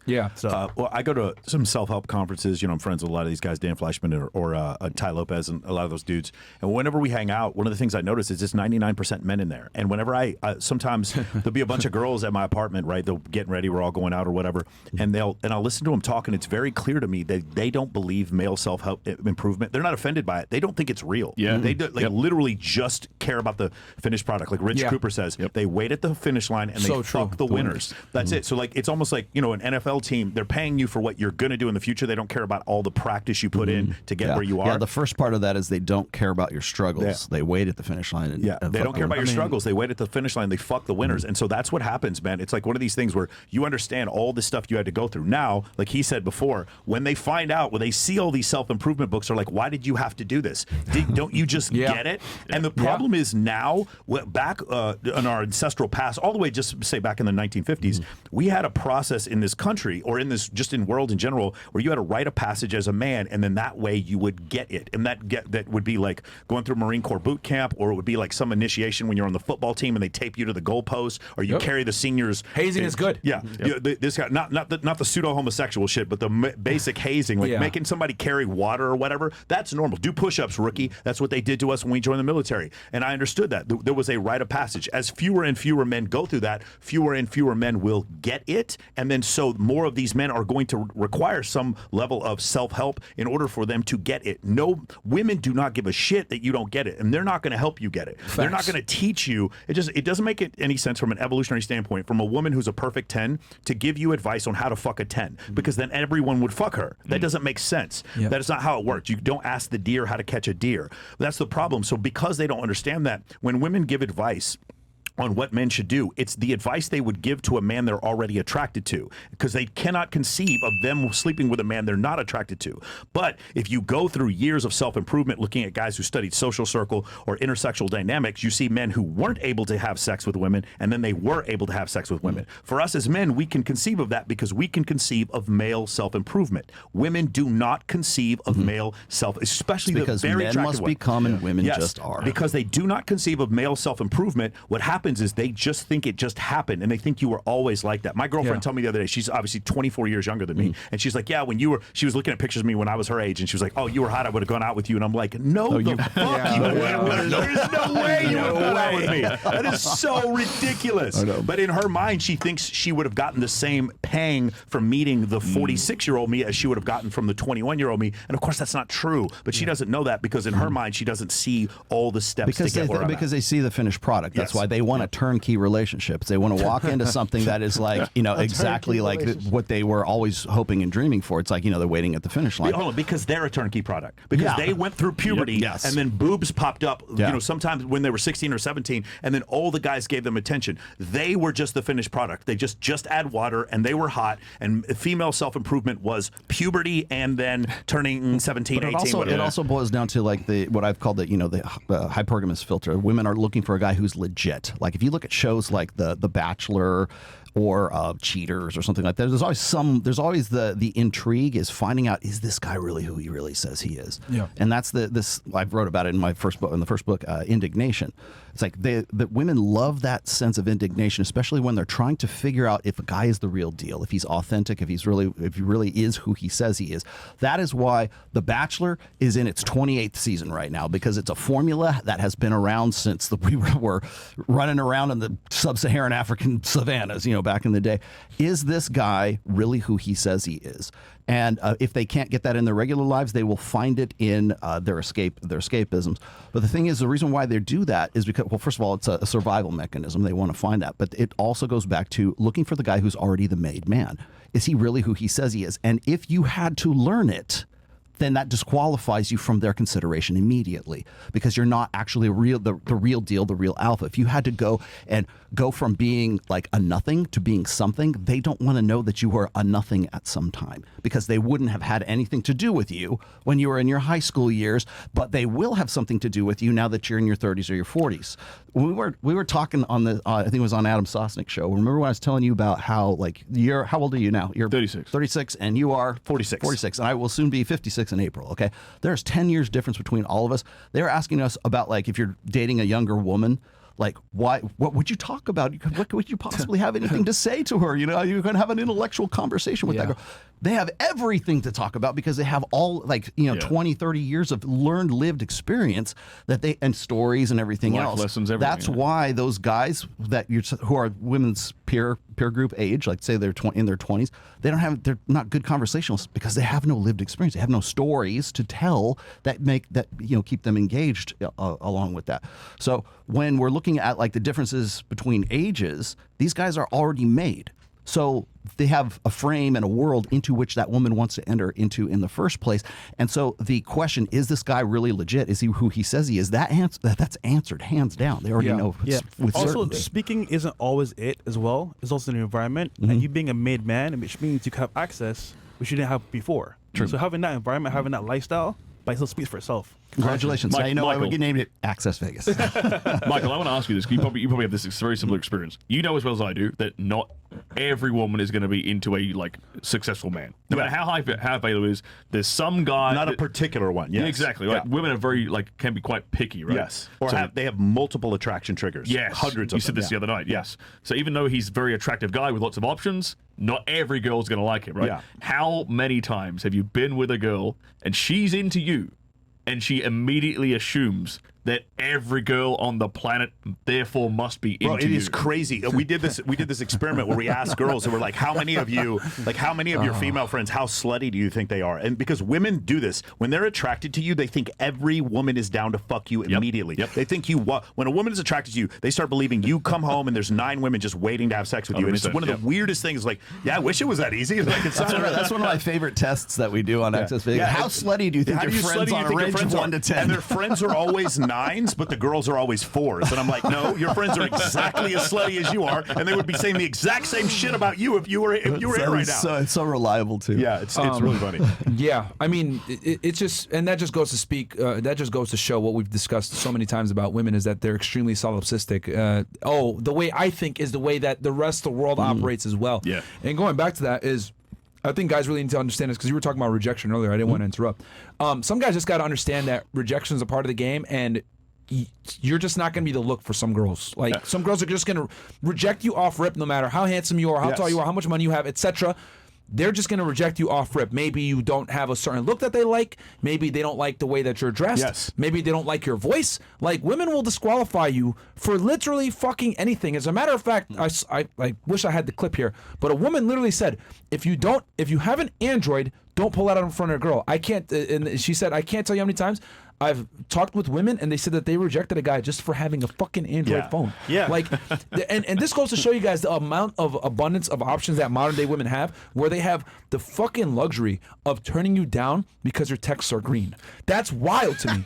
Yeah. So, well, I go to some self-help conferences. I'm friends with a lot of these guys, Dan Flashman or Ty Lopez, and a lot of those dudes. And whenever we hang out, one of the things I notice is it's 99% men in there. And whenever sometimes there'll be a bunch of girls at my apartment, right? They're getting ready, we're all going out or whatever, and I'll listen to them talk, and it's very clear to me that they don't believe male self-help improvement. They're not offended by it. They don't think it's real. Yeah. They literally just care about the finished product. Like Rich Cooper says, they wait at the finish line and they fuck the winners. That's it. So like it's almost like an NFL team. They're paying you for what you're going to do in the future. They don't care about all the practice you put in to get where you are. Yeah, the first part of that is they don't care about your struggles. Yeah. They wait at the finish line. And, they don't care about your struggles. They wait at the finish line. They fuck the winners. And so that's what happens, man. It's like one of these things where you understand all the stuff you had to go through. Now, like he said before, when they find out, when they see all these self-improvement books, they're like, why did you have to do this? Don't you just get it? And the problem is now, back in our ancestral past, all the way just say back in the 1950s, we had a process in this country, or in this just in world in general, where you had to write a passage as a man, and then that way you would get it. And that would be like going through Marine Corps boot camp, or it would be like some initiation when you're on the football team and they tape you to the goalpost, or you carry the seniors. Hazing is good. Yeah. This guy, not the pseudo homosexual shit, but the basic hazing, like making somebody carry water or whatever. That's normal. Do push-ups, rookie. That's what they did to us when we joined the military. And I understood that. There was a rite of passage. As fewer and fewer men go through that, fewer and fewer men will get it. And then so more of these men are going to require some level of self-help in order for them to get it. No, women do not give a shit that you don't get it. And they're not going to help you get it. Facts. They're not going to teach you. It doesn't make any sense from an evolutionary standpoint, from a woman who's a perfect 10 to give you advice on how to fuck a 10, because then everyone would fuck her. That doesn't make sense. That is not how it works. You don't ask the deer how to catch a deer. That's the problem. So because they don't understand that, when women give advice on what men should do, it's the advice they would give to a man they're already attracted to, because they cannot conceive of them sleeping with a man they're not attracted to. But if you go through years of self-improvement looking at guys who studied social circle or intersexual dynamics, you see men who weren't able to have sex with women, and then they were able to have sex with women. For us as men, we can conceive of that because we can conceive of male self-improvement. Women do not conceive of male especially because the very men attractive must become and women yes, just are. Because they do not conceive of male self-improvement. What happens is they just think it just happened, and they think you were always like that. My girlfriend told me the other day, she's obviously 24 years younger than me, and she's like, yeah, she was looking at pictures of me when I was her age, and she was like, oh, you were hot, I would have gone out with you. And I'm like, no, fuck you. There's no way you would have gone out with me. That is so ridiculous. But in her mind, she thinks she would have gotten the same pang from meeting the 46-year-old me as she would have gotten from the 21-year-old me. And of course, that's not true. But she doesn't know that, because in her mind, she doesn't see all the steps to get where I'm at. Because they see the finished product. That's why they want a turnkey relationships. They want to walk into something that is like, exactly like what they were always hoping and dreaming for. It's like, they're waiting at the finish line. Hold on, because they're a turnkey product. Because they went through puberty, and then boobs popped up, sometimes when they were 16 or 17, and then all the guys gave them attention. They were just the finished product. They just add water, and they were hot, and female self-improvement was puberty and then turning 17, 18. It also boils down to like what I've called the hypergamous filter. Women are looking for a guy who's legit. Like if you look at shows like The Bachelor or Cheaters or something like that, there's always the intrigue is finding out, is this guy really who he really says he is? Yeah. And that's this I wrote about it in the first book, Indignation. It's like that women love that sense of indignation, especially when they're trying to figure out if a guy is the real deal, if he's authentic, if he really is who he says he is. That is why The Bachelor is in its 28th season right now, because it's a formula that has been around since we were running around in the sub-Saharan African savannas, back in the day. Is this guy really who he says he is? And if they can't get that in their regular lives, they will find it in their escapisms. But the thing is, the reason why they do that is because, well, first of all, it's a survival mechanism. They want to find that. But it also goes back to looking for the guy who's already the made man. Is he really who he says he is? And if you had to learn it, then that disqualifies you from their consideration immediately, because you're not actually the real deal, the real alpha. If you had to go from being like a nothing to being something, they don't want to know that you were a nothing at some time, because they wouldn't have had anything to do with you when you were in your high school years, but they will have something to do with you now that you're in your 30s or your 40s. We were talking on the I think it was on Adam Sosnick's show. Remember when I was telling you about how how old are you now? You're 36. 36, and you are 46. 46, and I will soon be 56 in April. Okay, there's 10 years difference between all of us. They're asking us about, like, if you're dating a younger woman, Like, why? What would you talk about? What would you possibly have anything to say to her? You know, you're going to have an intellectual conversation with that girl. They have everything to talk about because they have all 20, 30 years of learned, lived experience and stories and everything Life else. lessons, everything. That's why those guys who are women's peer group age, like say they're in their 20s, they're not good conversationalists because they have no lived experience. They have no stories to tell that keep them engaged along with that. So when we're looking at like the differences between ages, these guys are already made. So they have a frame and a world into which that woman wants to enter into in the first place. And so the question, is this guy really legit? Is he who he says he is? That's answered hands down. They already know. With also, certainty. speaking isn't always it as well. It's also the environment. And you being a made man, which means you have access, which you didn't have before. True. So having that environment, having that lifestyle, but it still speaks for itself. Congratulations. Now you know Michael. I would named it Access Vegas. Michael, I want to ask you this. You probably have this very similar experience. You know as well as I do that not every woman is going to be into a successful man. No matter how high value is, there's some guy. Not a particular one. Yes. Yeah, exactly. Like women are very can be quite picky, right? Yes. Or they have multiple attraction triggers. Yes. Hundreds of them. You said this the other night. Yes. So even though he's a very attractive guy with lots of options, not every girl's going to like him, right? Yeah. How many times have you been with a girl and she's into you, and she immediately assumes that every girl on the planet therefore must be into Bro, it you? is crazy. We did this experiment where we asked girls and we're like, how many of your female friends, how slutty do you think they are? And because women do this, when they're attracted to you, they think every woman is down to fuck you immediately. Yep. They think when a woman is attracted to you, they start believing you come home and there's 9 women just waiting to have sex with you. And it's one of the weirdest things. Like, yeah, I wish it was that easy. Like, it's not. That's one of my favorite tests that we do on Access Vegas. How slutty do you think your friends on a range of 1 to 10? And their friends are always 9s, but the girls are always 4s. And I'm like, no, your friends are exactly as slutty as you are, and they would be saying the exact same shit about you if you were here right now. So it's so reliable too. Yeah, it's really funny. Yeah, I mean, it's just, and that just goes to that just goes to show what we've discussed so many times about women is that they're extremely solipsistic. The way I think is the way that the rest of the world operates as well. Yeah. And going back to that is, I think guys really need to understand this because you were talking about rejection earlier. I didn't want to interrupt. Some guys just got to understand that rejection is a part of the game, and you're just not going to be the look for some girls. Like some girls are just going to reject you off rip, no matter how handsome you are, how tall you are, how much money you have, etc. They're just going to reject you off rip. Maybe you don't have a certain look that they like. Maybe they don't like the way that you're dressed. Yes. Maybe they don't like your voice. Like, women will disqualify you for literally fucking anything. As a matter of fact, I wish I had the clip here, but a woman literally said, if you have an Android, don't pull that out in front of a girl. I can't, and she said, I can't tell you how many times I've talked with women and they said that they rejected a guy just for having a fucking Android phone. Yeah. Like, and this goes to show you guys the amount of abundance of options that modern day women have, where they have the fucking luxury of turning you down because your texts are green. That's wild to me.